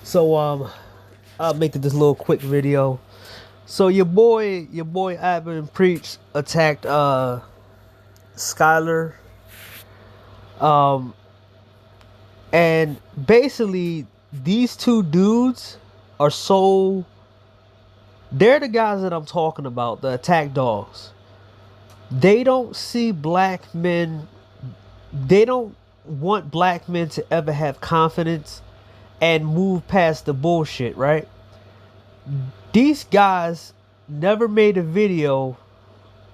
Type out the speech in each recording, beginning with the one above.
So I'll make this little quick video. So your boy Abin Preach attacked Skylar. Um and basically these two dudes are so they're the guys that I'm talking about, the attack dogs. They don't see black men, they don't want black men to ever have confidence and move past the bullshit, right? These guys never made a video.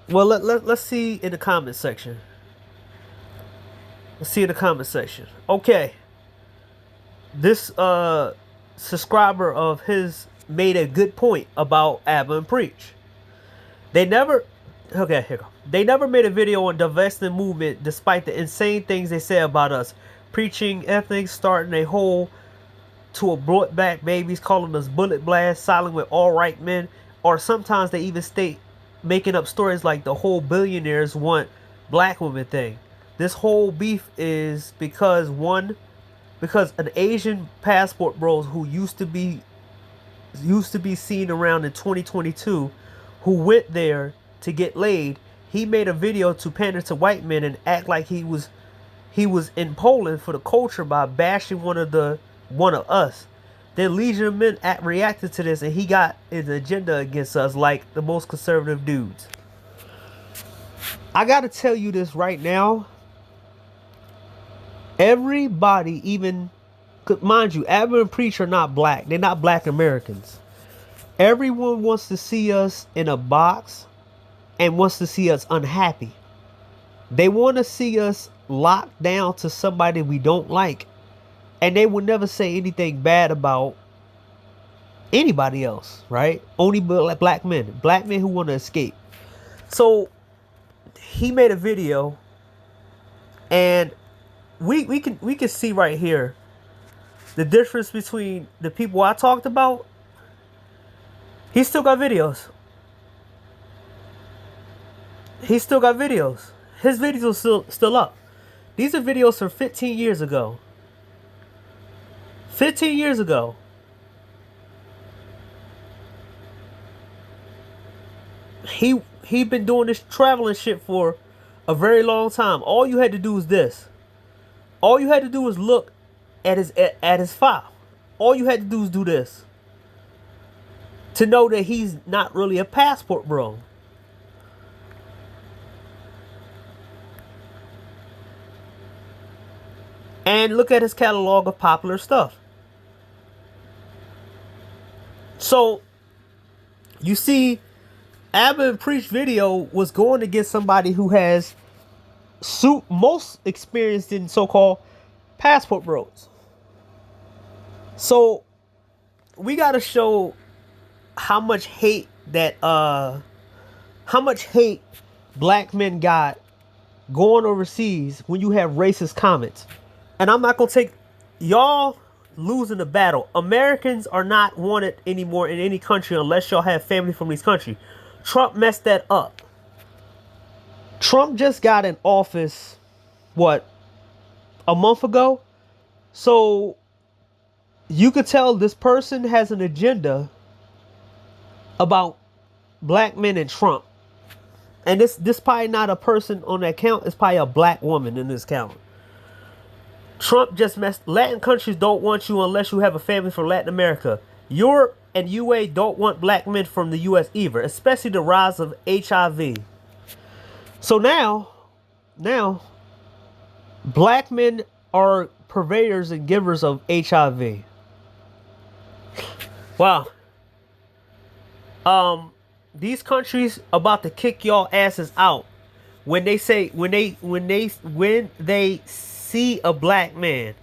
Well, let's see in the comment section. Let's see in the comment section. Okay. This subscriber of his made a good point about Abba and Preach. They never okay, here we go. They never made a video on divesting movement despite the insane things they say about us. Preaching ethics, starting a whole to abort back babies, calling us bullet blasts, siding with all right men, or sometimes they even state making up stories like the whole billionaires want black women thing. This whole beef is because an Asian passport bros who used to be seen around in 2022 who went there to get laid, he made a video to pander to white men and act like he was in Poland for the culture by bashing one of us. Then Legion of Men reacted to this and he got his agenda against us like the most conservative dudes. I gotta tell you this right now. Everybody, even, mind you, Abba and Preach are not black. They're not black Americans. Everyone wants to see us in a box and wants to see us unhappy. They want to see us locked down to somebody we don't like. And they will never say anything bad about anybody else, right? Only black men. Black men who want to escape. So he made a video and we can see right here the difference between the people I talked about. He still got videos. His videos are still up. These are videos from 15 years ago. 15 years ago. He been doing this traveling shit for a very long time. All you had to do is this. All you had to do was look at his file. All you had to do is do this to know that he's not really a passport bro. And look at his catalog of popular stuff. So you see, Abba and Preach video was going against somebody who has most experienced in so-called passport bros. So we gotta show how much hate black men got going overseas when you have racist comments. And I'm not gonna take y'all losing the battle. Americans are not wanted anymore in any country unless y'all have family from these countries. Trump messed that up. Trump just got in office, what, a month ago? So you could tell this person has an agenda about black men and Trump. And this probably not a person on that account. It's probably a black woman in this account. Trump just messed. Latin countries don't want you unless you have a family from Latin America. Europe and UA don't want black men from the US either, especially the rise of HIV. So now, black men are purveyors and givers of HIV. Wow. These countries about to kick y'all asses out when they see a black man.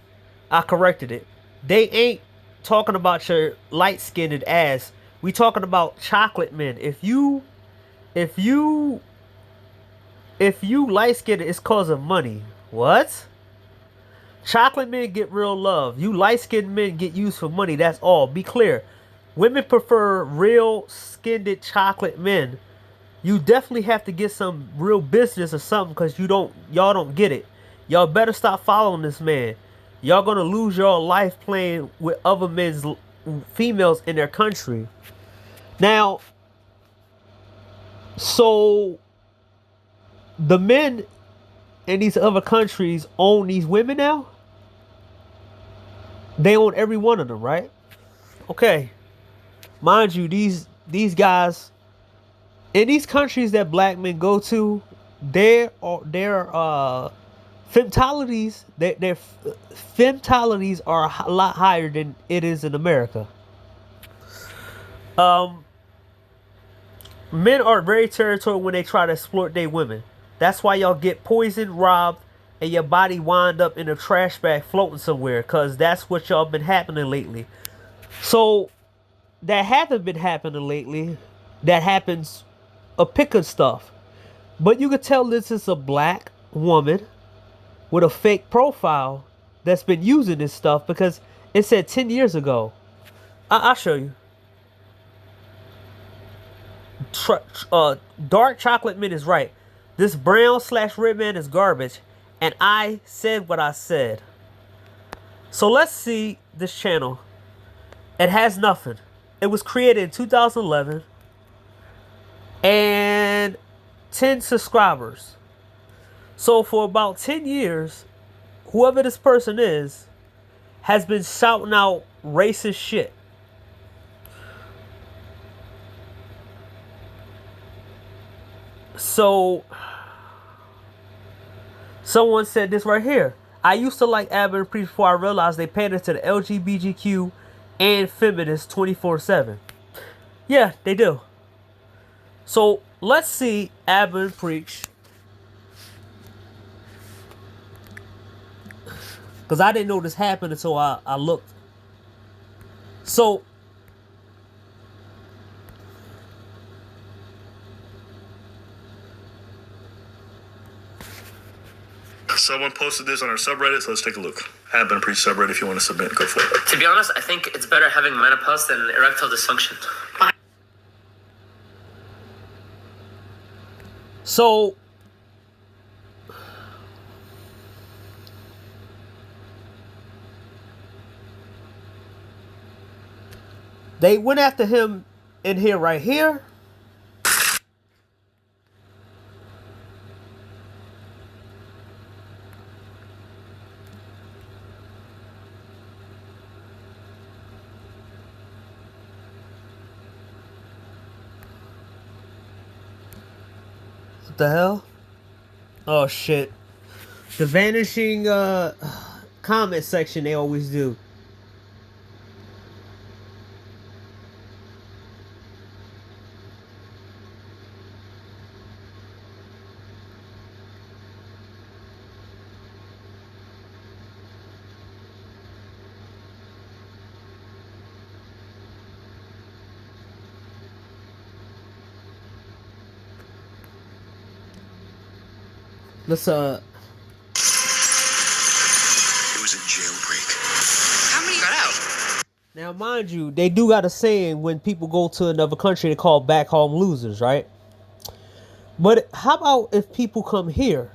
I corrected it. They ain't talking about your light-skinned ass. We talking about chocolate men. If you light-skinned, it's cause of money. What? Chocolate men get real love. You light-skinned men get used for money. That's all. Be clear. Women prefer real skinned chocolate men. You definitely have to get some real business or something because y'all don't get it. Y'all better stop following this man. Y'all gonna lose your life playing with other men's females in their country. Now, so the men in these other countries own these women now? They own every one of them, right? Okay. Mind you, these guys in these countries that black men go to, their femtalities, their femtalities are a lot higher than it is in America. Men are very territorial when they try to exploit their women. That's why y'all get poisoned, robbed, and your body wind up in a trash bag floating somewhere. Cause that's what y'all been happening lately. So that hasn't been happening lately. That happens a pick of stuff. But you could tell this is a black woman with a fake profile that's been using this stuff because it said 10 years ago. I'll show you. Dark chocolate mint is right. This brown/red man is garbage. And I said what I said. So let's see this channel. It has nothing. It was created in 2011. And 10 subscribers. So for about 10 years, whoever this person is has been shouting out racist shit. So someone said this right here. I used to like Abba and Preach before I realized they pander to the LGBTQ and feminists 24/7. Yeah, they do. So let's see Abba and Preach. Because I didn't know this happened until I looked. So someone posted this on our subreddit, so let's take a look. Abba and Preach subreddit, if you want to submit, go for it. To be honest, I think it's better having menopause than erectile dysfunction. So they went after him in here right here. What the hell? Oh shit. The vanishing comment section they always do. Let's It was a jailbreak. How many got out? Now, mind you, they do got a saying when people go to another country, they call back home losers, right? But how about if people come here?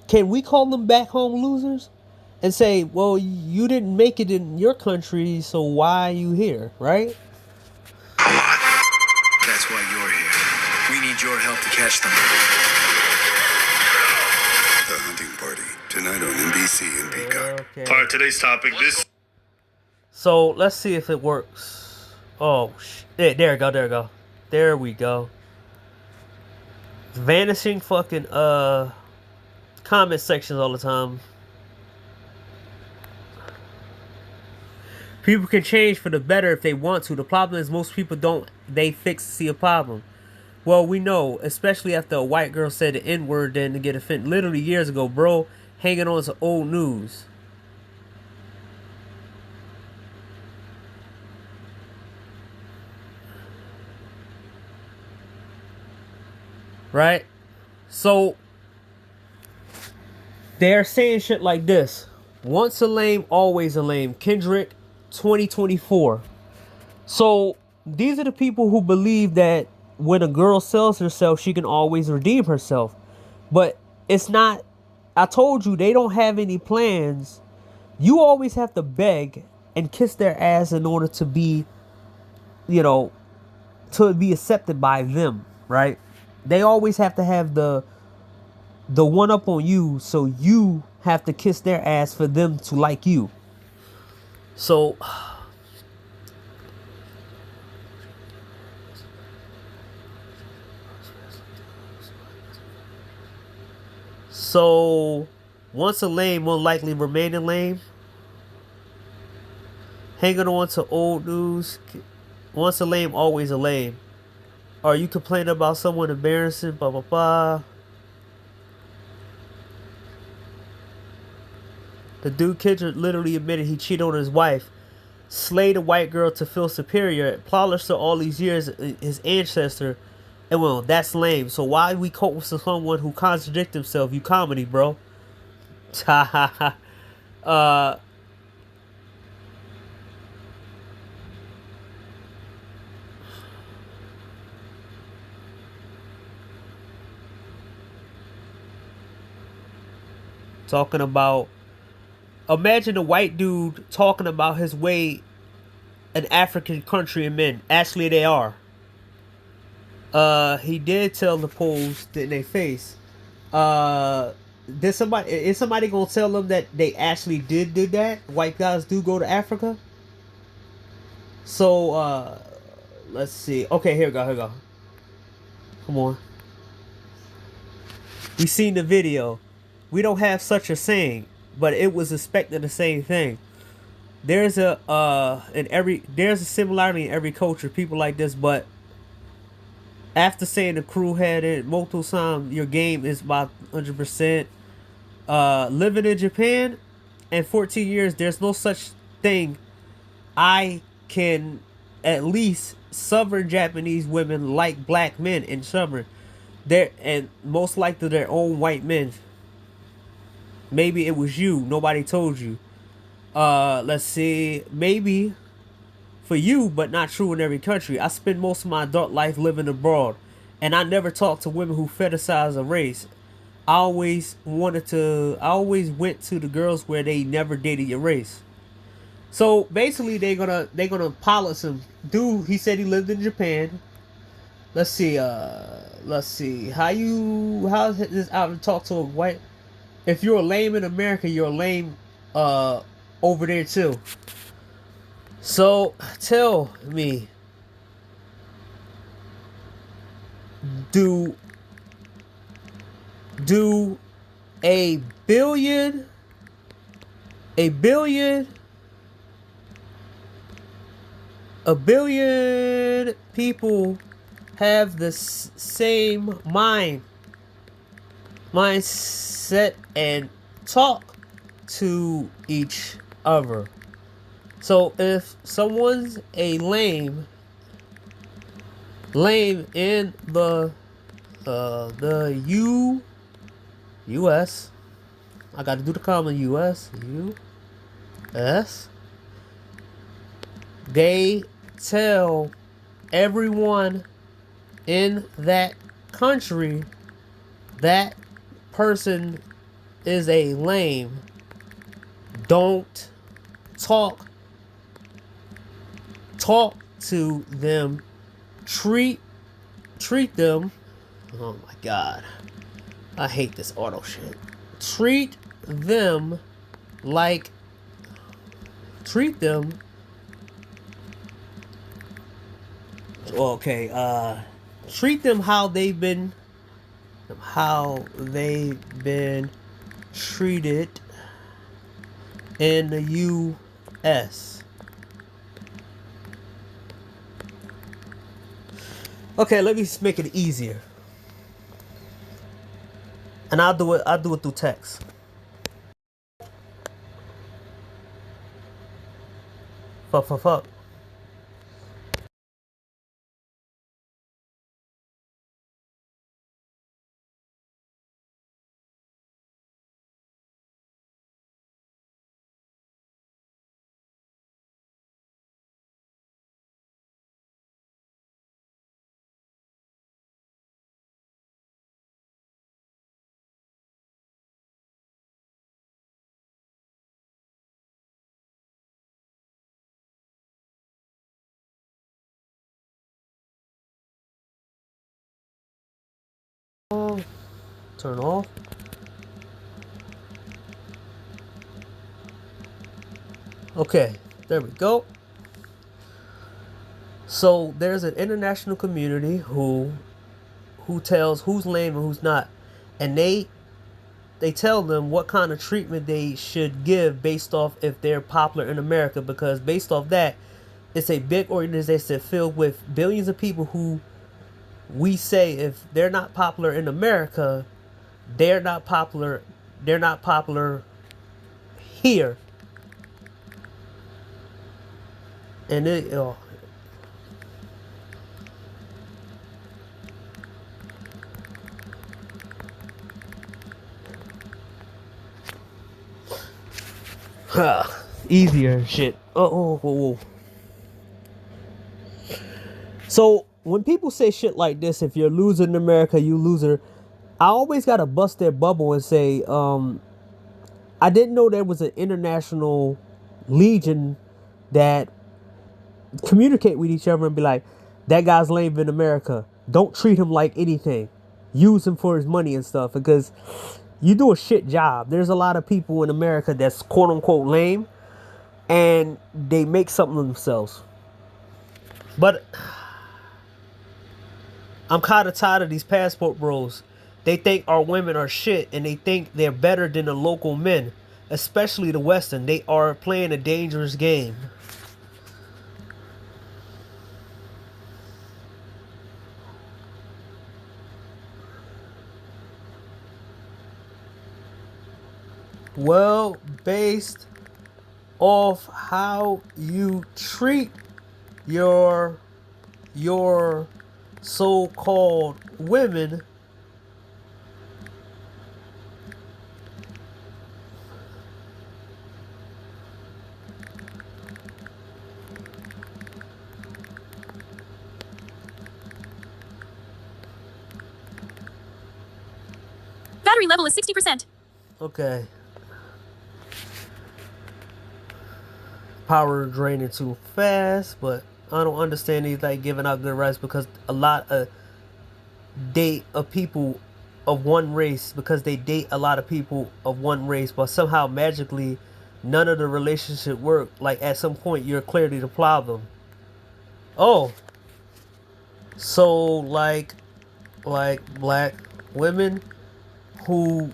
Can we call them back home losers? And say, well, you didn't make it in your country, so why are you here, right? That's why you're here. We need your help to catch them. The Hunting Party, tonight on NBC and Peacock. Okay. All right, today's topic, this... So, let's see if it works. Oh, shit. There we go, there we go. There we go. Vanishing fucking, comment sections all the time. People can change for the better if they want to. The problem is most people don't. They fix to see a problem. Well, we know, especially after a white girl said the N-word then to get offended. Literally years ago, bro, hanging on to old news. Right? So, they're saying shit like this. Once a lame, always a lame. Kendrick, 2024. So, these are the people who believe that when a girl sells herself, she can always redeem herself. But it's not. I told you, they don't have any plans You always have to beg and kiss their ass in order to be, you know, to be accepted by them, right? They always have to have the one up on you, so you have to kiss their ass for them to like you. So so once a lame will likely remain a lame. Hanging on to old news. Once a lame, always a lame. Are you complaining about someone embarrassing? Blah blah blah. The dude Kendrick literally admitted he cheated on his wife, slayed a white girl to feel superior, polished her all these years, his ancestor, and well, that's lame. So why we cope with someone who contradicts himself? You comedy, bro. Ha ha ha. Talking about, imagine a white dude talking about his way an African country of men. Actually, they are. He did tell the Poles in their face. Did somebody is somebody gonna tell them that they actually did do that? White guys do go to Africa. So let's see. Okay, here we go. Here we go. Come on. We seen the video. We don't have such a saying, but it was expecting the same thing. There's a similarity in every culture. People like this, but after saying the crew had it multiple times, your game is about 100%. Living in Japan in 14 years, there's no such thing. I can at least Southern Japanese women like black men in summer. They're and most likely their own white men. Maybe it was you. Nobody told you. Let's see. Maybe for you, but not true in every country. I spent most of my adult life living abroad, and I never talked to women who fetishize a race. I always went to the girls where they never dated your race. So basically, they're gonna polish him. Dude, he said he lived in Japan. Let's see. Let's see. How is this out to talk to a white? If you're a lame in America, you're a lame over there too. So tell me, do do a billion a billion a billion people have the same mindset and talk to each other? So if someone's a lame in the U.S. I got to do the common U.S. They tell everyone in that country that person is a lame. Don't talk to them. Treat them. Oh my god, I hate this auto shit. Treat them like treat them okay. Treat them how they've been treated in the U.S. Okay, let me make it easier, and I'll do it through text. Fuck. Turn off. Okay, there we go. So there's an international community who tells who's lame and who's not, and they tell them what kind of treatment they should give based off if they're popular in America, because based off that, it's a big organization filled with billions of people who we say if they're not popular in America, they're not popular here. And it easier shit. Whoa. So when people say shit like this, if you're a loser in America, you loser, I always gotta bust their bubble and say, I didn't know there was an international legion that communicate with each other and be like, that guy's lame in America. Don't treat him like anything. Use him for his money and stuff, because you do a shit job. There's a lot of people in America that's quote unquote lame and they make something of themselves. But I'm kind of tired of these passport bros. They think our women are shit and they think they're better than the local men, especially the Western. They are playing a dangerous game. Well, based off how you treat your so-called women, battery level is 60%. Okay. Power draining too fast, but I don't understand these like giving out good rights, because a lot of date of people of one race, because they date a lot of people of one race, but somehow magically none of the relationship work. Like at some point you're clearly the problem. Oh, so like black women who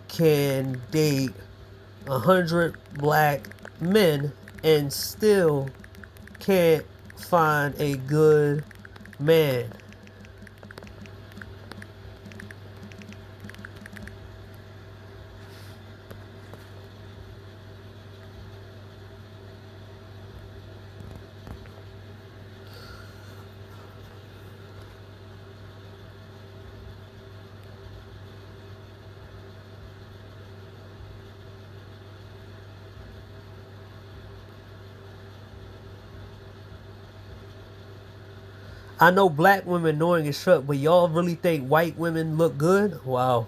can date 100 black men and still can't find a good man. I know black women knowing is shut, but y'all really think white women look good? Wow.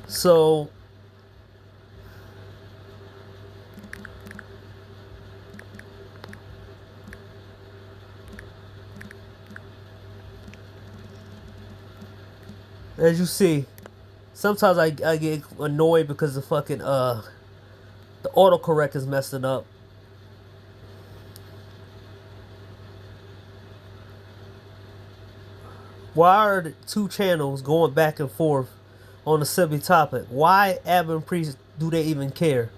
So as you see, sometimes I get annoyed because the fucking the autocorrect is messing up. Why are the two channels going back and forth on a silly topic? Why Abba and Priest do they even care?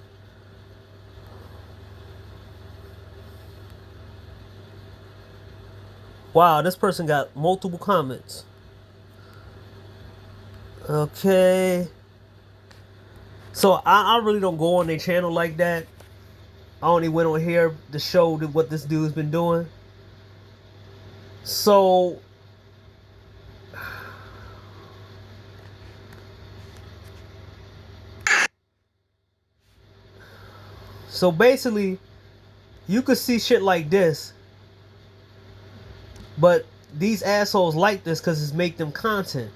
Wow, this person got multiple comments. Okay. So I really don't go on their channel like that. I only went on here to show what this dude's been doing. So basically, you could see shit like this, but these assholes like this because it's make them content.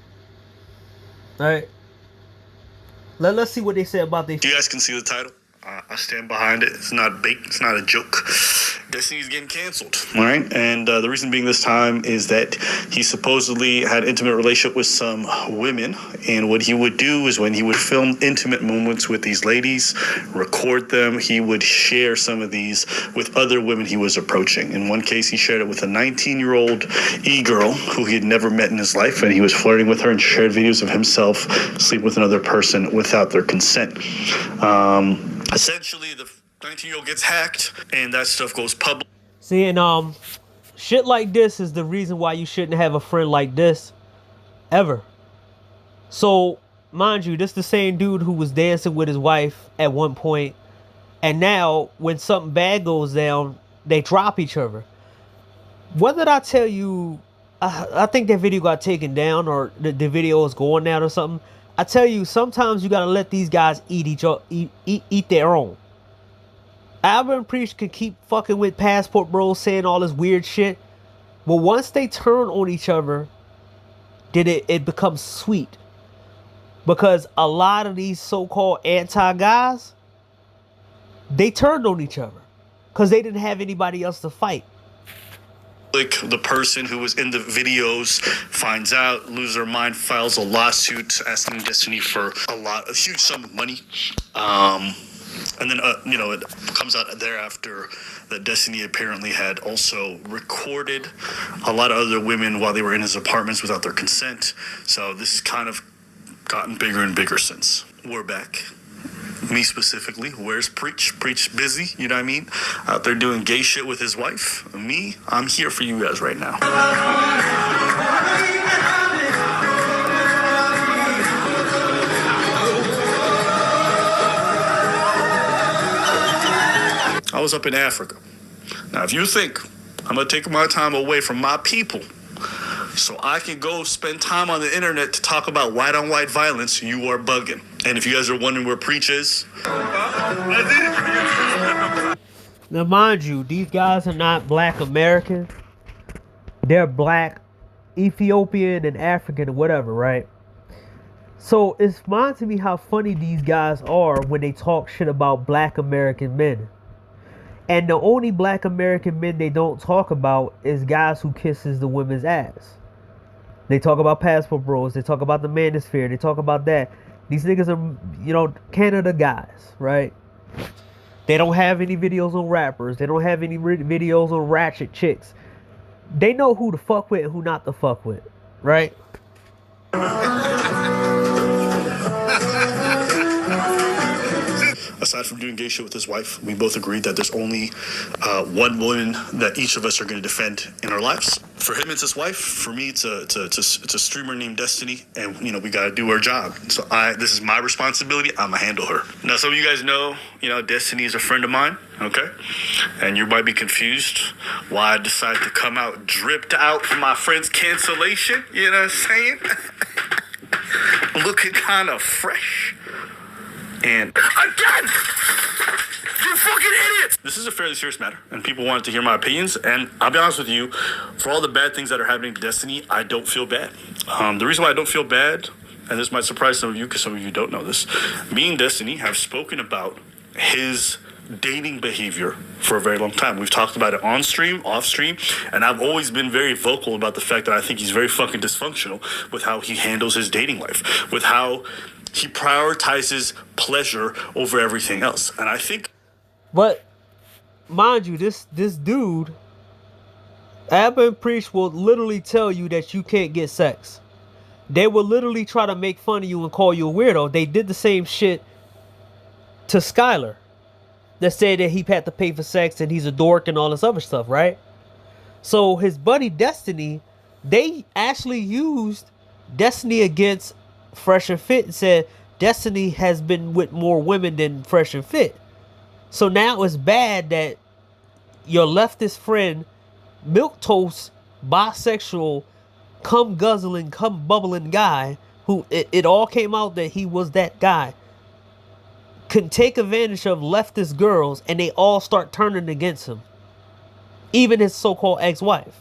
All right. Let's see what they say about this. You guys can see the title. I stand behind it. It's not bait. It's not a joke. Destiny's getting canceled. All right. And the reason being this time is that he supposedly had intimate relationship with some women. And what he would do is when he would film intimate moments with these ladies, record them, he would share some of these with other women he was approaching. In one case, he shared it with a 19-year-old e-girl who he had never met in his life. And he was flirting with her and shared videos of himself sleeping with another person without their consent. Essentially, the 19-year-old gets hacked, and that stuff goes public. See, and shit like this is the reason why you shouldn't have a friend like this ever. So, mind you, this the same dude who was dancing with his wife at one point, and now when something bad goes down, they drop each other. What did I tell you? I think that video got taken down, or the video is going down or something. I tell you, sometimes you gotta let these guys eat their own. Albert and Preach could keep fucking with Passport Bros, saying all this weird shit, but once they turn on each other, then it becomes sweet. Because a lot of these so-called anti-guys, they turned on each other because they didn't have anybody else to fight. Like the person who was in the videos finds out, loses their mind, files a lawsuit asking Destiny for a huge sum of money. And then, it comes out thereafter that Destiny apparently had also recorded a lot of other women while they were in his apartments without their consent. So this has kind of gotten bigger and bigger since. We're back. Me specifically, where's Preach? Preach busy, you know what I mean? Out there doing gay shit with his wife. Me, I'm here for you guys right now. I was up in Africa. Now, if you think I'm going to take my time away from my people so I can go spend time on the internet to talk about white-on-white violence, you are bugging. And if you guys are wondering where Preach is... Now, mind you, these guys are not black American. They're black Ethiopian and African or whatever, right? So it's fun to me how funny these guys are when they talk shit about black American men. And the only black American men they don't talk about is guys who kisses the women's ass. They talk about Passport Bros. They talk about the Manosphere. They talk about that. These niggas are, Canada guys, right? They don't have any videos on rappers. They don't have any videos on ratchet chicks. They know who to fuck with and who not to fuck with, right? Aside from doing gay shit with his wife, we both agreed that there's only one woman that each of us are going to defend in our lives. For him, it's his wife. For me, it's a streamer named Destiny, and we got to do our job. So this is my responsibility. I'm gonna handle her. Now, some of you guys know, Destiny is a friend of mine. Okay, and you might be confused why I decided to come out dripped out from my friend's cancellation. You know what I'm saying? Looking kind of fresh. And again, you fucking idiots! This is a fairly serious matter, and people wanted to hear my opinions. And I'll be honest with you, for all the bad things that are happening to Destiny, I don't feel bad. The reason why I don't feel bad, and this might surprise some of you because some of you don't know this, me and Destiny have spoken about his dating behavior for a very long time. We've talked about it on stream, off stream, and I've always been very vocal about the fact that I think he's very fucking dysfunctional with how he handles his dating life, with how he prioritizes pleasure over everything else. And I think... But, mind you, this dude, Abba and Preach will literally tell you that you can't get sex. They will literally try to make fun of you and call you a weirdo. They did the same shit to Skylar. That said that he had to pay for sex and he's a dork and all this other stuff, right? So his buddy Destiny, they actually used Destiny against Fresh and Fit and said Destiny has been with more women than Fresh and Fit. So now it's bad that your leftist friend, milquetoast, bisexual, cum guzzling, cum bubbling guy, who it all came out that he was that guy, can take advantage of leftist girls and they all start turning against him. Even his so-called ex-wife.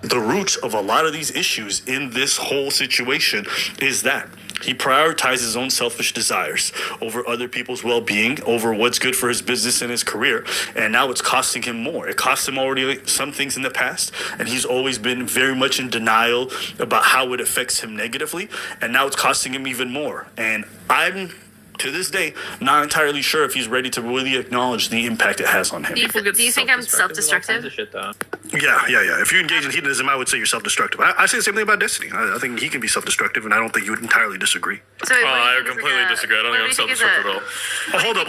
The roots of a lot of these issues in this whole situation is that he prioritizes his own selfish desires over other people's well-being, over what's good for his business and his career. And now it's costing him more. It cost him already some things in the past, and he's always been very much in denial about how it affects him negatively. And now it's costing him even more. And I'm, to this day, not entirely sure if he's ready to really acknowledge the impact it has on him. Do you think I'm self-destructive? Yeah. If you engage in hedonism, I would say you're self-destructive. I say the same thing about Destiny. I think he can be self-destructive, and I don't think you would entirely disagree. So I completely disagree. I don't think I'm self-destructive at all. Hold up.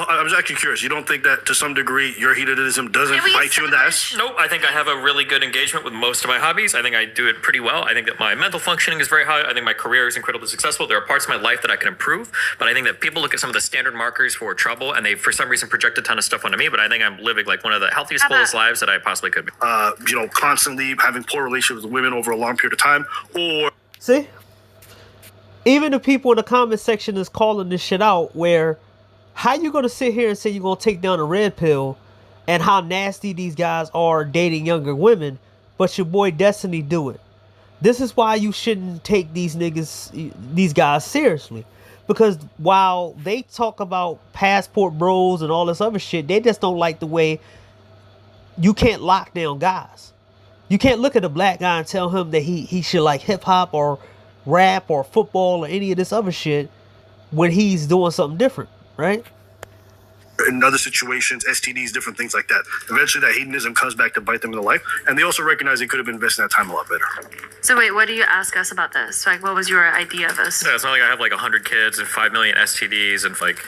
I'm just actually curious. You don't think that, to some degree, your hedonism doesn't bite you in the ass? Nope. I think I have a really good engagement with most of my hobbies. I think I do it pretty well. I think that my mental functioning is very high. I think my career is incredibly successful. There are parts of my life that I can improve, but I think that people look at some of the standard markers for trouble, and they, for some reason, project a ton of stuff onto me, but I think I'm living like one of the healthiest, fullest lives that I possibly could be. Constantly having poor relationships with women over a long period of time, or... See? Even the people in the comment section is calling this shit out, where how you gonna sit here and say you're gonna take down a red pill and how nasty these guys are dating younger women, but your boy Destiny do it. This is why you shouldn't take these guys seriously. Because while they talk about passport bros and all this other shit, they just don't like the way you can't lock down guys. You can't look at a black guy and tell him that he should like hip hop or rap or football or any of this other shit when he's doing something different, right? In other situations, STDs, different things like that. Eventually that hedonism comes back to bite them in the life, and they also recognize they could have been investing that time a lot better. So wait, what do you ask us about this? Like, what was your idea of this? Yeah, it's not like I have like 100 kids and 5 million STDs and like...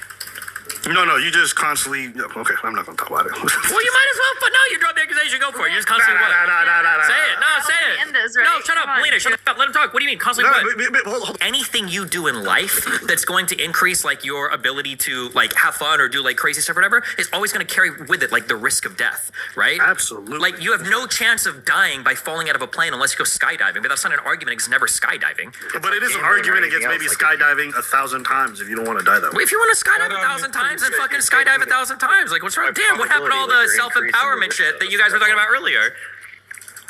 No, you just constantly... Okay, I'm not going to talk about it. Well, you might as well, but no, you drop the accusation, go for it. You just constantly what? Say it. No, say it. No, shut up, Melina, shut up. Let him talk. What do you mean, constantly what? Anything you do in life that's going to increase like your ability to like have fun or do like crazy stuff or whatever is always going to carry with it like the risk of death, right? Absolutely. Like you have no chance of dying by falling out of a plane unless you go skydiving, but that's not an argument because it's never skydiving. But it is an argument against maybe skydiving 1,000 times if you don't want to die that way. Well, if you want to skydive 1,000 times, then fucking skydive 1,000 times. Like, what's wrong? Damn, what happened to all the self-empowerment shit that you guys were talking about earlier?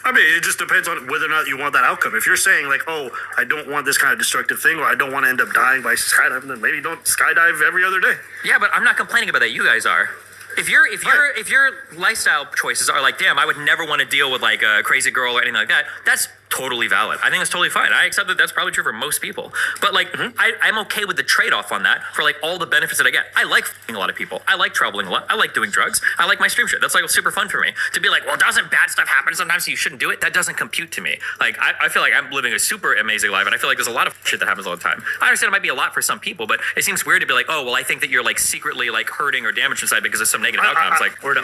I mean, it just depends on whether or not you want that outcome. If you're saying, like, oh, I don't want this kind of destructive thing, or I don't want to end up dying by skydiving, then maybe don't skydive every other day. Yeah, but I'm not complaining about that. You guys are. If your lifestyle choices are like, damn, I would never want to deal with like a crazy girl or anything like that, that's totally valid. I think that's totally fine. I accept that that's probably true for most people. But like, I'm okay with the trade-off on that for like all the benefits that I get. I like f***ing a lot of people. I like traveling a lot. I like doing drugs. I like my stream shit. That's like super fun for me. To be like, well, doesn't bad stuff happen sometimes so you shouldn't do it? That doesn't compute to me. Like, I feel like I'm living a super amazing life, and I feel like there's a lot of shit that happens all the time. I understand it might be a lot for some people, but it seems weird to be like, oh, well, I think that you're like secretly like hurting or damaged inside because of some negative outcomes. Like, or to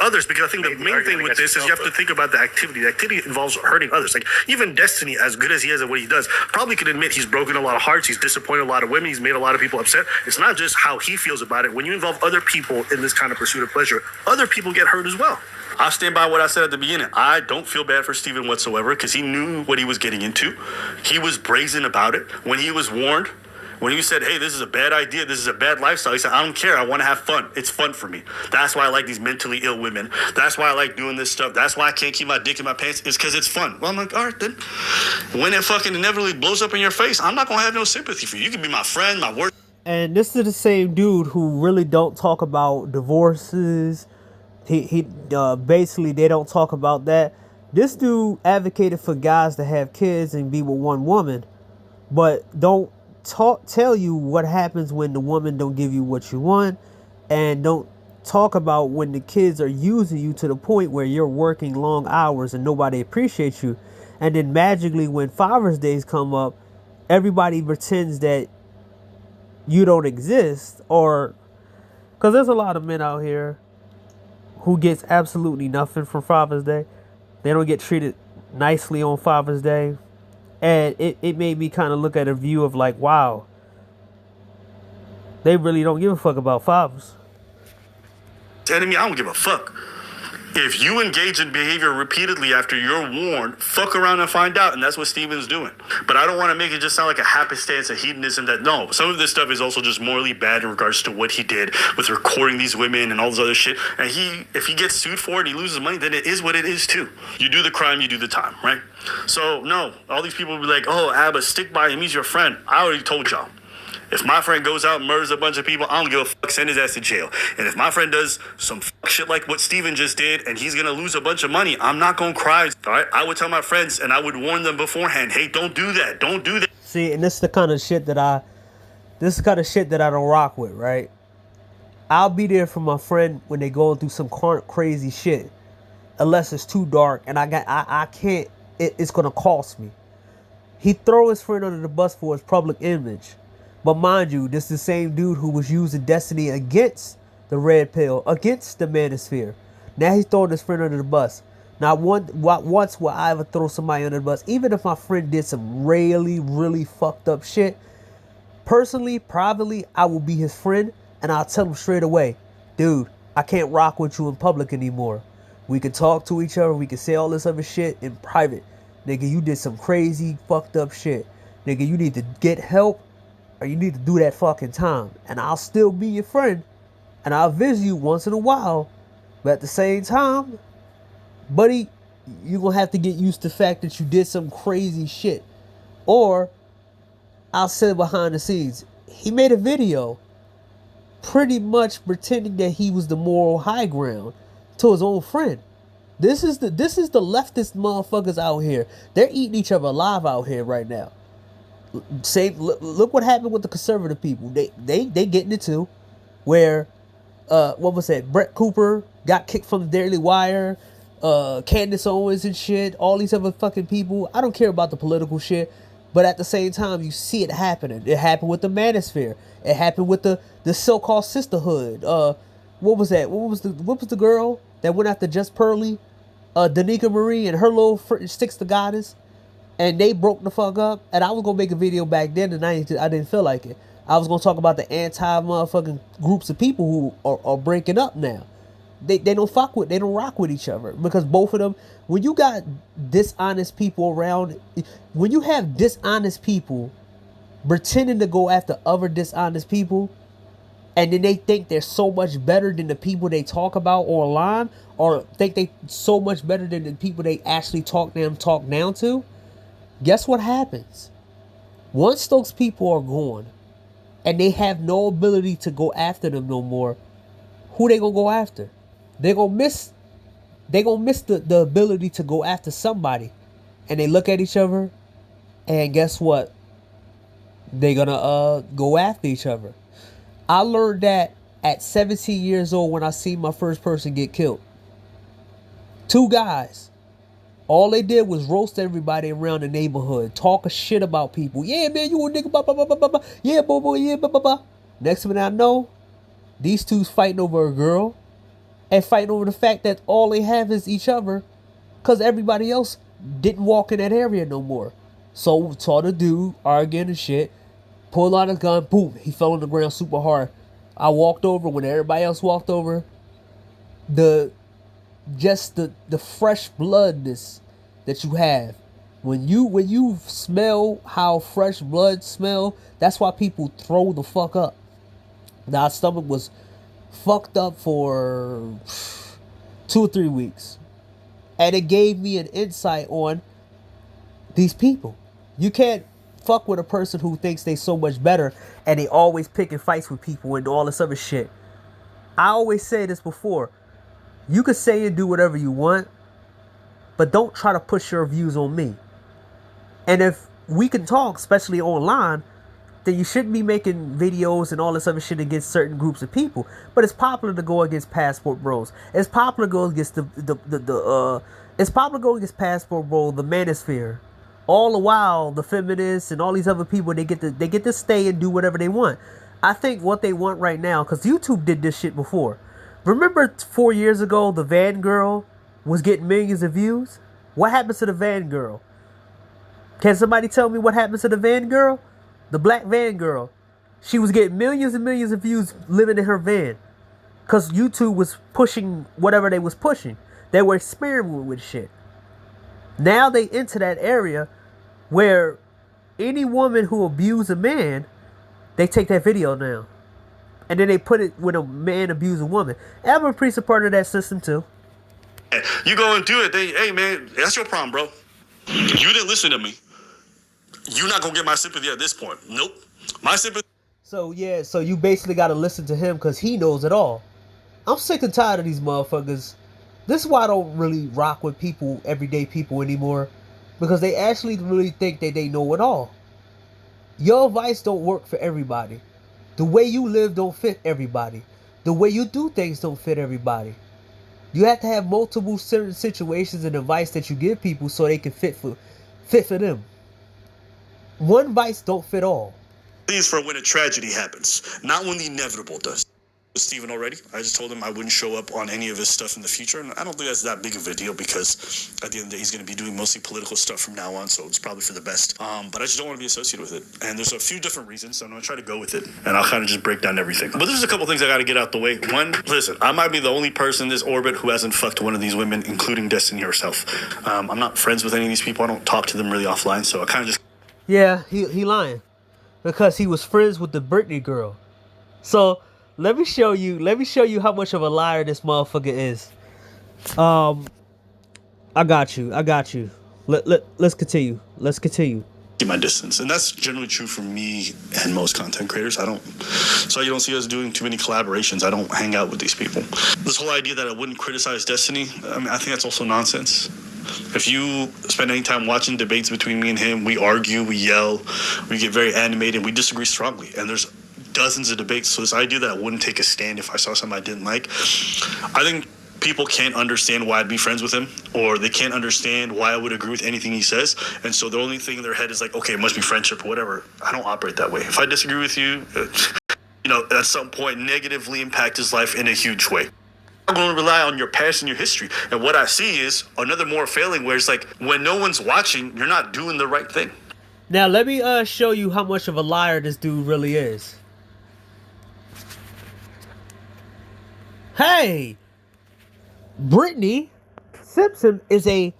others, because I think the main thing with this is you have to think about the activity. The activity involves hurting others. Like, even Destiny, as good as he is at what he does, probably could admit he's broken a lot of hearts, he's disappointed a lot of women, he's made a lot of people upset. It's not just how he feels about it. When you involve other people in this kind of pursuit of pleasure, other people get hurt as well. I'll stand by what I said at the beginning. I don't feel bad for Steven whatsoever because he knew what he was getting into. He was brazen about it. When he was warned, when he said, hey, this is a bad idea, this is a bad lifestyle, he said, I don't care, I want to have fun. It's fun for me. That's why I like these mentally ill women. That's why I like doing this stuff. That's why I can't keep my dick in my pants. It's because it's fun. Well, I'm like, all right, then. When it fucking inevitably blows up in your face, I'm not going to have no sympathy for you. You can be my friend, my worst. And this is the same dude who really don't talk about divorces. He basically, they don't talk about that. This dude advocated for guys to have kids and be with one woman, but don't tell you what happens when the woman don't give you what you want, and don't talk about when the kids are using you to the point where you're working long hours and nobody appreciates you, and then magically when Father's Days come up, everybody pretends that you don't exist. Or because there's a lot of men out here who gets absolutely nothing from Father's Day. They don't get treated nicely on Father's Day. And it made me kind of look at a view of like, wow, they really don't give a fuck about fathers. Enemy, I don't give a fuck. If you engage in behavior repeatedly after you're warned, fuck around and find out. And that's what Steven's doing. But I don't want to make it just sound like a happenstance, a hedonism that, no, some of this stuff is also just morally bad in regards to what he did with recording these women and all this other shit. And if he gets sued for it and he loses money, then it is what it is too. You do the crime, you do the time, right? So no, all these people will be like, oh, Abba, stick by him, he's your friend. I already told y'all. If my friend goes out and murders a bunch of people, I don't give a fuck, send his ass to jail. And if my friend does some fuck shit like what Steven just did and he's gonna lose a bunch of money, I'm not gonna cry. All right? I would tell my friends and I would warn them beforehand, hey, don't do that. Don't do that. See, and this is the kind of shit that I don't rock with, right? I'll be there for my friend when they going through some crazy shit, unless it's too dark and I can't. It's gonna cost me. He throw his friend under the bus for his public image. But mind you, this is the same dude who was using Destiny against the Red Pill, against the Manosphere. Now he's throwing his friend under the bus. Now, once will I ever throw somebody under the bus, even if my friend did some really, really fucked up shit. Personally, privately, I will be his friend, and I'll tell him straight away, dude, I can't rock with you in public anymore. We can talk to each other, we can say all this other shit in private. Nigga, you did some crazy, fucked up shit. Nigga, you need to get help. Or you need to do that fucking time. And I'll still be your friend. And I'll visit you once in a while. But at the same time, buddy, you're going to have to get used to the fact that you did some crazy shit. Or I'll sit behind the scenes. He made a video pretty much pretending that he was the moral high ground to his own friend. This is the leftist motherfuckers out here. They're eating each other alive out here right now. Look what happened with the conservative people. They getting it too. Where what was that? Brett Cooper got kicked from the Daily Wire. Candace Owens and shit. All these other fucking people. I don't care about the political shit, but at the same time, you see it happening. It happened with the Manosphere. It happened with the so-called sisterhood. What was that? What was the girl that went after Just Pearly? Danica Marie and her little sticks to goddess. And they broke the fuck up. And I was going to make a video back then and I didn't feel like it. I was going to talk about the anti-motherfucking groups of people who are breaking up now. They don't rock with each other. Because both of them, when you got dishonest people around, when you have dishonest people pretending to go after other dishonest people, and then they think they're so much better than the people they talk about online, or think they so much better than the people they actually talk down to, guess what happens? Once those people are gone and they have no ability to go after them no more, who they gonna go after? They're gonna miss the ability to go after somebody. And they look at each other and guess what? They're gonna go after each other. I learned that at 17 years old when I seen my first person get killed. 2 guys. All they did was roast everybody around the neighborhood. Talk a shit about people. Yeah, man, you a nigga. Blah, blah, blah, blah, blah. Yeah, boy, yeah, blah, blah, blah. Next thing I know, these two's fighting over a girl. And fighting over the fact that all they have is each other. Because everybody else didn't walk in that area no more. So saw the dude arguing and shit. Pulled out his gun. Boom. He fell on the ground super hard. I walked over. When everybody else walked over, the fresh bloodness that you have. When you smell how fresh blood smell, that's why people throw the fuck up. Now, stomach was fucked up for 2 or 3 weeks. And it gave me an insight on these people. You can't fuck with a person who thinks they so much better and they always picking fights with people and all this other shit. I always say this before. You can say and do whatever you want, but don't try to push your views on me. And if we can talk, especially online, then you shouldn't be making videos and all this other shit against certain groups of people. But it's popular to go against Passport Bros. It's popular to go against it's popular to go against Passport Bro, the Manosphere. All the while, the feminists and all these other people, they get to stay and do whatever they want. I think what they want right now, because YouTube did this shit before. Remember 4 years ago, the Van Girl was getting millions of views? What happened to the Van Girl? Can somebody tell me what happened to the Van Girl? The black Van Girl. She was getting millions and millions of views living in her van. Because YouTube was pushing whatever they was pushing. They were experimenting with shit. Now they into that area where any woman who abused a man, they take that video down. And then they put it when a man abused a woman. Evan Priest a part of that system too. You go and do it. Hey man, that's your problem, bro. You didn't listen to me. You're not gonna get my sympathy at this point. Nope. My sympathy. So yeah, so you basically gotta listen to him because he knows it all. I'm sick and tired of these motherfuckers. This is why I don't really rock with people, everyday people anymore. Because they actually really think that they know it all. Your advice don't work for everybody. The way you live don't fit everybody. The way you do things don't fit everybody. You have to have multiple certain situations and advice that you give people so they can fit for them. One advice don't fit all. Please, for when a tragedy happens, not when the inevitable does. Steven already. I just told him I wouldn't show up on any of his stuff in the future, and I don't think that's that big of a deal because at the end of the day, he's going to be doing mostly political stuff from now on, so it's probably for the best. But I just don't want to be associated with it, and there's a few different reasons, so I'm going to try to go with it, and I'll kind of just break down everything. But there's a couple things I got to get out the way. One, listen, I might be the only person in this orbit who hasn't fucked one of these women, including Destiny herself. I'm not friends with any of these people. I don't talk to them really offline, so I kind of just... Yeah, he lying. Because he was friends with the Britney girl. So... Let me show you how much of a liar this motherfucker is. I got you. Let's continue. Keep my distance, and that's generally true for me and most content creators. So you don't see us doing too many collaborations. I don't hang out with these people. This whole idea that I wouldn't criticize Destiny, I mean, I think that's also nonsense. If you spend any time watching debates between me and him, we argue, we yell, we get very animated, we disagree strongly, and there's dozens of debates. So this idea that I wouldn't take a stand if I saw something I didn't like, I think people can't understand why I'd be friends with him, or they can't understand why I would agree with anything he says. And so the only thing in their head is like, okay, it must be friendship or whatever. I don't operate that way. If I disagree with you, at some point negatively impact his life in a huge way. I'm going to rely on your past and your history. And what I see is another more failing where it's like, when no one's watching, you're not doing the right thing. Now let me show you how much of a liar this dude really is. Hey, Brittany Simpson is an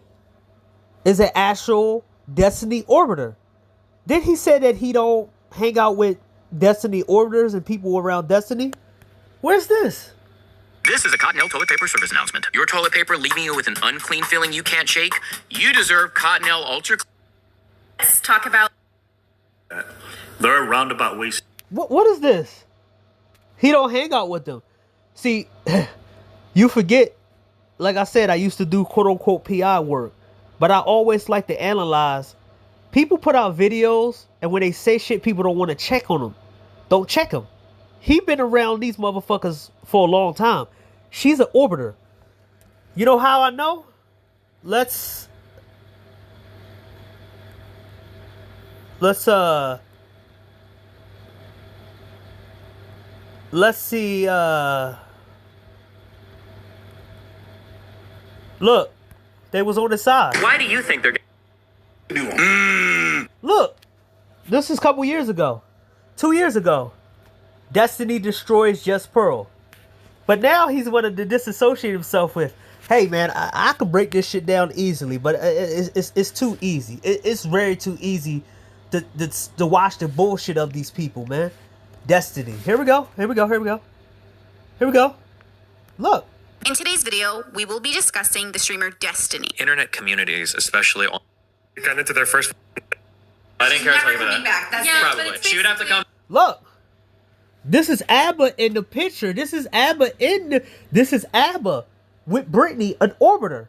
actual Destiny orbiter. Did he say that he don't hang out with Destiny orbiters and people around Destiny? Where's this? This is a Cottonelle toilet paper service announcement. Your toilet paper leaving you with an unclean feeling you can't shake? You deserve Cottonelle Ultra. Let's talk about... There are roundabout ways. What is this? He don't hang out with them. See, you forget, like I said, I used to do quote-unquote PI work, but I always like to analyze. People put out videos, and when they say shit, people don't want to check on them. Don't check them. He been around these motherfuckers for a long time. She's an orbiter. You know how I know? Let's see, look, they was on the side. Why do you think they're... Look, this is a couple years ago. 2 years ago. Destiny destroys Just Pearl. But now he's wanted to disassociate himself with, hey man, I can break this shit down easily, but it's too easy. It's very too easy to watch the bullshit of these people, man. Destiny. Here we go. Look. In today's video, we will be discussing the streamer Destiny. Internet communities, especially... Got into their first... I didn't care to talk Never about coming that. back. That's Probably. but it's She would have to come... Look. This is ABBA in the picture. This is ABBA with Britney, an orbiter.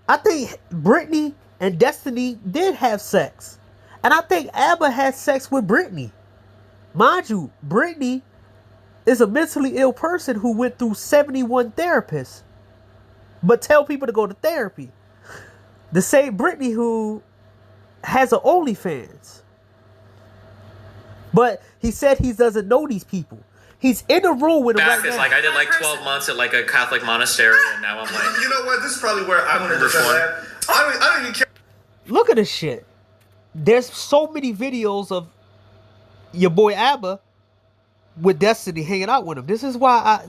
I think Britney and Destiny did have sex. And I think ABBA had sex with Britney. Mind you, Britney is a mentally ill person who went through 71 therapists. But tell people to go to therapy. The same Britney who has an OnlyFans. But he said he doesn't know these people. He's in a room with them right now. Like I did like 12 months at like a Catholic monastery, and now I'm like... You know what? This is probably where I want to defend that. I don't even care. Look at this shit. There's so many videos of your boy ABBA with Destiny hanging out with him. This is why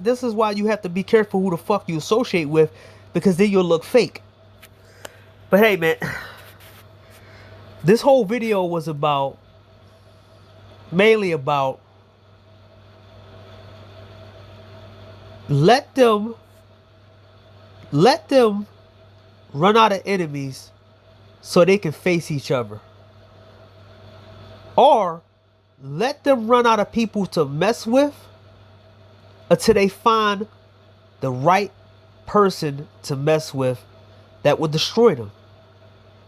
you have to be careful who the fuck you associate with, because then you'll look fake. But hey, man, this whole video was mainly about let them run out of enemies so they can face each other. Or let them run out of people to mess with until they find the right person to mess with that would destroy them.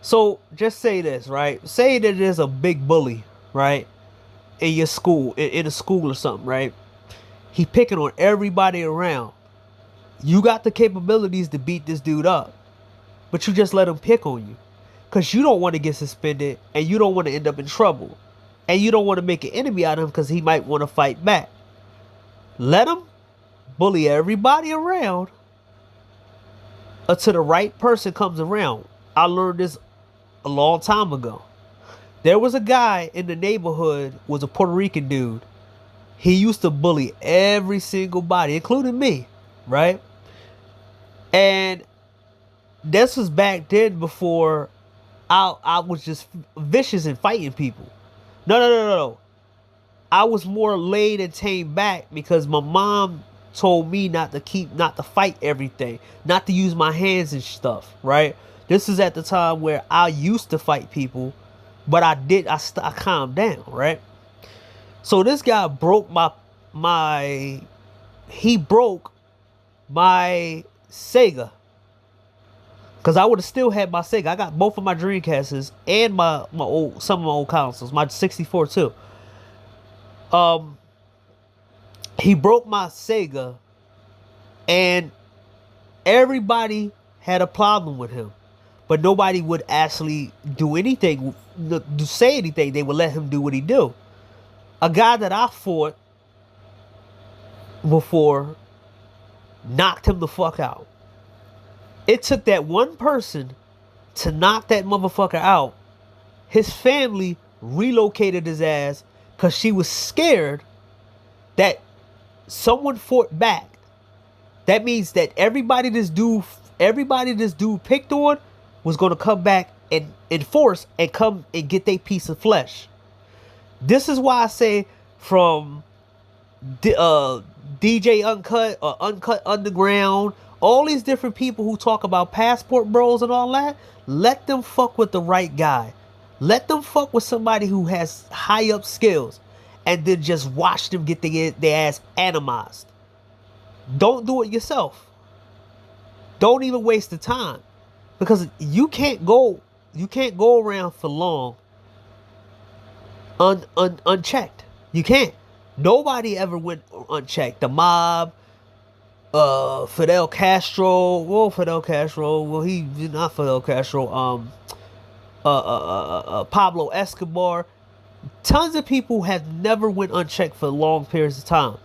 So just say this, right? Say that there's a big bully, right? In your school, in a school or something, right? He picking on everybody around. You got the capabilities to beat this dude up, but you just let him pick on you because you don't want to get suspended and you don't want to end up in trouble. And you don't want to make an enemy out of him because he might want to fight back. Let him bully everybody around until the right person comes around. I learned this a long time ago. There was a guy in the neighborhood, was a Puerto Rican dude. He used to bully every single body, including me, right? And this was back then before I was just vicious and fighting people. No. I was more laid and tamed back because my mom told me not to fight everything, not to use my hands and stuff, right? This is at the time where I used to fight people, but I calmed down, right? So this guy broke my Sega. Because I would have still had my Sega. I got both of my Dreamcasts and some of my old consoles. My 64 too. He broke my Sega. And everybody had a problem with him. But nobody would actually do anything, say anything. They would let him do what he do. A guy that I fought before knocked him the fuck out. It took that one person to knock that motherfucker out. His family relocated his ass because she was scared that someone fought back. That means that everybody this dude picked on was going to come back and enforce and come and get their piece of flesh. This is why I say from DJ Uncut or Uncut Underground, all these different people who talk about passport bros and all that, let them fuck with the right guy. Let them fuck with somebody who has high up skills and then just watch them get their ass animized. Don't do it yourself. Don't even waste the time. Because you can't go around for long unchecked. You can't. Nobody ever went unchecked. The mob, Fidel Castro. Well, he not Fidel Castro. Pablo Escobar. Tons of people have never went unchecked for long periods of time.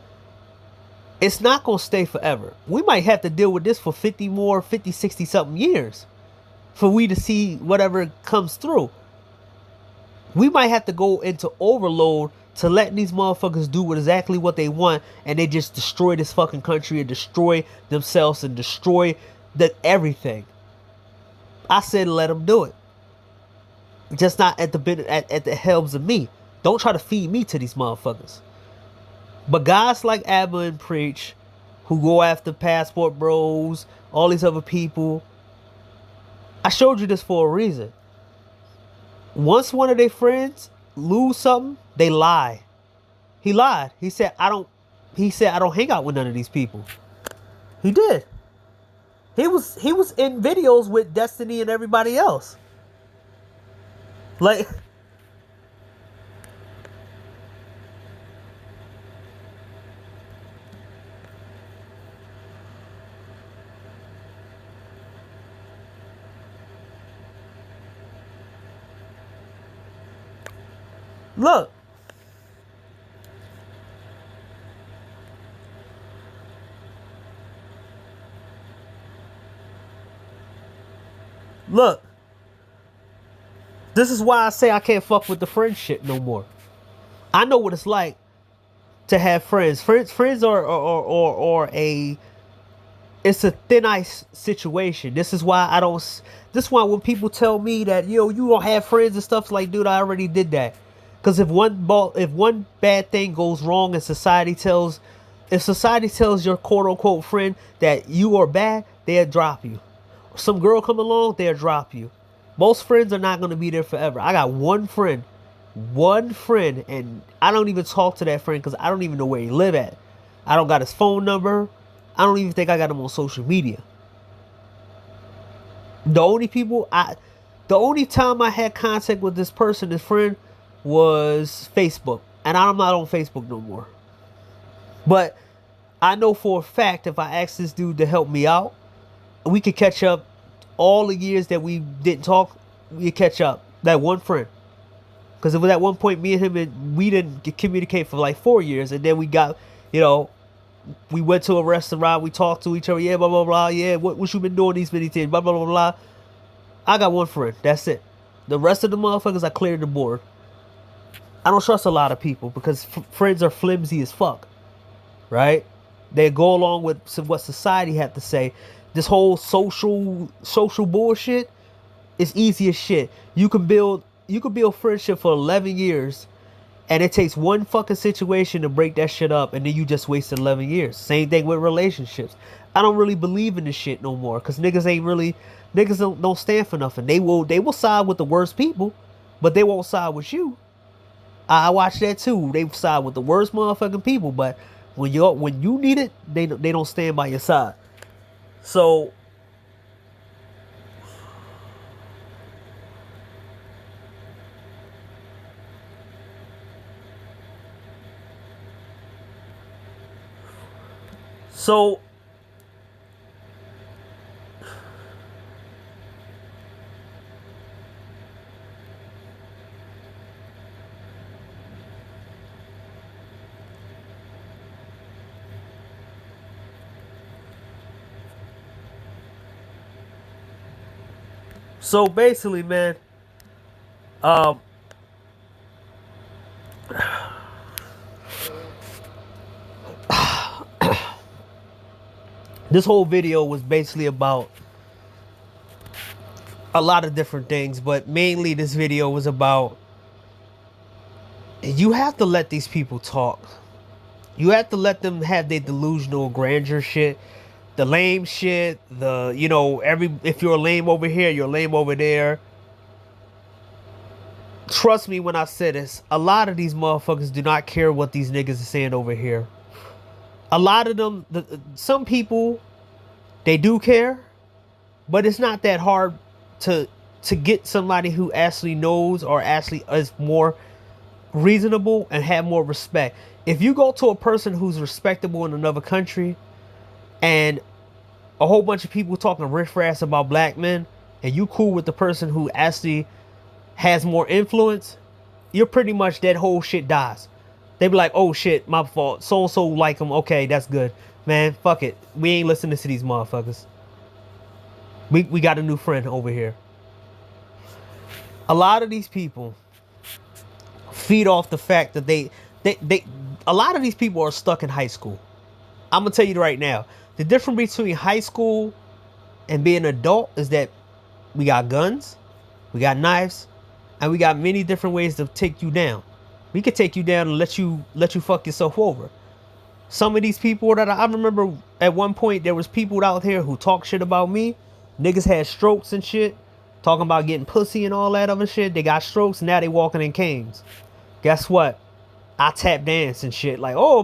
It's not going to stay forever. We might have to deal with this for 60 something years for we to see whatever comes through. We might have to go into overload to let these motherfuckers do exactly what they want, and they just destroy this fucking country and destroy themselves and destroy everything. I said let them do it. Just not at the helms of me. Don't try to feed me to these motherfuckers. But guys like Abba and Preach, who go after passport bros, all these other people, I showed you this for a reason. Once one of their friends lose something, they lie. He lied. He said I don't hang out with none of these people. He did. He was in videos with Destiny and everybody else. Like, look. Look. This is why I say I can't fuck with the friend shit no more. I know what it's like to have friends. Friends are it's a thin ice situation. This is why I don't. This is why when people tell me that you don't have friends and stuff, like, dude, I already did that. Because if one bad thing goes wrong and if society tells your quote unquote friend that you are bad, they'll drop you. Some girl come along, they'll drop you. Most friends are not going to be there forever. I got one friend, and I don't even talk to that friend because I don't even know where he live at. I don't got his phone number. I don't even think I got him on social media. The only time I had contact with this person, this friend, was Facebook. And I'm not on Facebook no more. But I know for a fact if I ask this dude to help me out, we could catch up. All the years that we didn't talk, we could catch up. That one friend. Because it was at one point, me and him, we didn't communicate for like 4 years. And then we got, we went to a restaurant, we talked to each other, yeah, blah, blah, blah, yeah, what you been doing these many things, blah, blah, blah, blah. I got one friend, that's it. The rest of the motherfuckers, I cleared the board. I don't trust a lot of people because friends are flimsy as fuck, right? They go along with what society had to say. This whole social bullshit is easy as shit. You can build friendship for 11 years. And it takes one fucking situation to break that shit up, and then you just wasted 11 years. Same thing with relationships. I don't really believe in this shit no more, because niggas don't stand for nothing. They will side with the worst people, but they won't side with you. I watch that too. They side with the worst motherfucking people, but when you need it, they don't stand by your side. So So basically, man, this whole video was basically about a lot of different things, but mainly this video was about you have to let these people talk. You have to let them have their delusional grandeur shit, the lame shit, if you're lame over here, you're lame over there. Trust me when I say this, a lot of these motherfuckers do not care what these niggas are saying over here. A lot of them, some people, they do care, but it's not that hard to get somebody who actually knows or actually is more reasonable and have more respect. If you go to a person who's respectable in another country and a whole bunch of people talking riffraff about black men, and you cool with the person who actually has more influence, you're pretty much, that whole shit dies. They be like, oh shit, my fault. So-and-so like him. Okay, that's good. Man, fuck it. We ain't listening to these motherfuckers. We got a new friend over here. A lot of these people feed off the fact that a lot of these people are stuck in high school. I'm gonna tell you right now, the difference between high school and being an adult is that we got guns, we got knives, and we got many different ways to take you down. We could take you down and let you fuck yourself over. Some of these people that I remember at one point, there was people out here who talk shit about me. Niggas had strokes and shit, talking about getting pussy and all that other shit. They got strokes, now they walking in canes. Guess what? I tap dance and shit like, oh,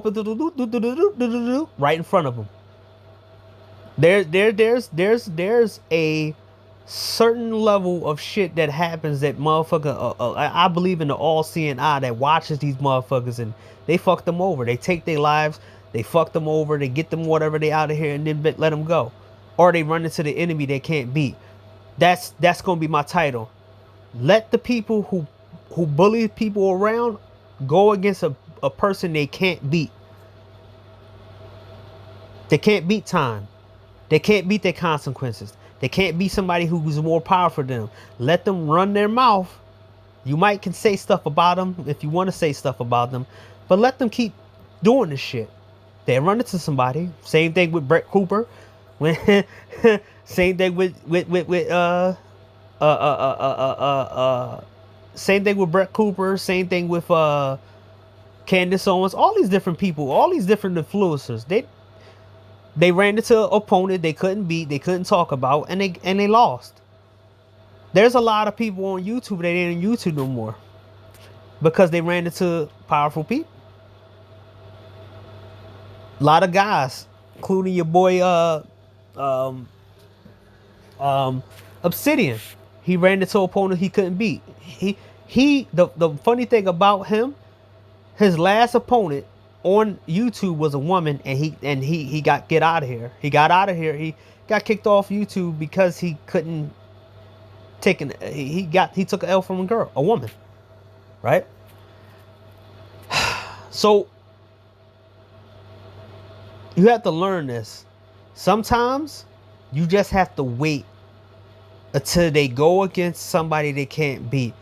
right in front of them. There's a certain level of shit that happens that motherfucker, I believe in the all-seeing eye that watches these motherfuckers, and they fuck them over. They take their lives, they fuck them over, they get them whatever, they out of here, and then let them go. Or they run into the enemy they can't beat. That's gonna be my title. Let the people who bully people around go against a person they can't beat. They can't beat time. They can't beat their consequences. They can't beat somebody who's more powerful than them. Let them run their mouth. You might can say stuff about them if you want to say stuff about them, but let them keep doing this shit. They run into somebody. Same thing with Brett Cooper. When same thing with same thing with Brett Cooper, same thing with Candace Owens, all these different people, all these different influencers. They ran into an opponent they couldn't beat, they couldn't talk about, and they lost. There's a lot of people on YouTube that ain't on YouTube no more because they ran into powerful people. A lot of guys, including your boy Obsidian. He ran into an opponent he couldn't beat. The funny thing about him, his last opponent on YouTube was a woman, and he got get out of here. He got out of here. He got kicked off YouTube because he couldn't take an he took an L from a woman, right? So you have to learn this. Sometimes you just have to wait until they go against somebody they can't beat.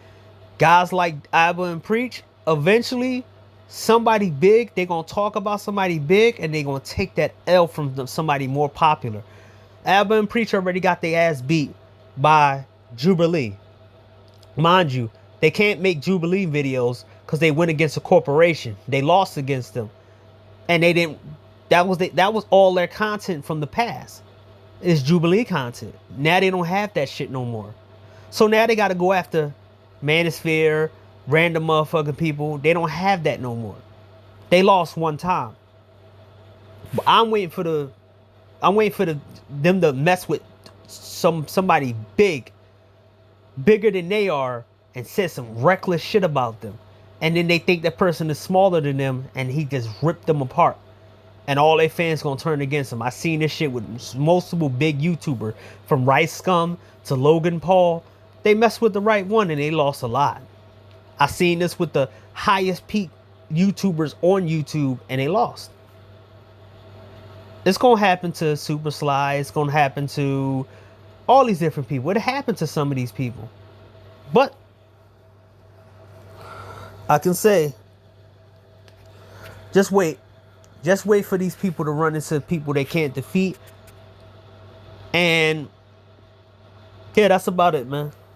Guys like Abba and Preach, eventually somebody big, they're going to talk about somebody big and they're going to take that L from somebody more popular. Abba and Preach already got their ass beat by Jubilee. Mind you, they can't make Jubilee videos because they went against a corporation. They lost against them. And they didn't, that was all their content from the past. Is Jubilee content. Now they don't have that shit no more. So now they got to go after Manosphere, random motherfucking people. They don't have that no more. They lost one time. But I'm waiting for them to mess with somebody bigger than they are, and said some reckless shit about them. And then they think that person is smaller than them, and he just ripped them apart. And all their fans gonna turn against him. I seen this shit with multiple big YouTubers, from Rice Scum to Logan Paul. They messed with the right one and they lost a lot. I seen this with the highest peak YouTubers on YouTube and they lost. It's gonna happen to Super Sly. It's gonna happen to all these different people. It happened to some of these people. But I can say, just wait. Just wait for these people to run into people they can't defeat. And yeah, that's about it, man.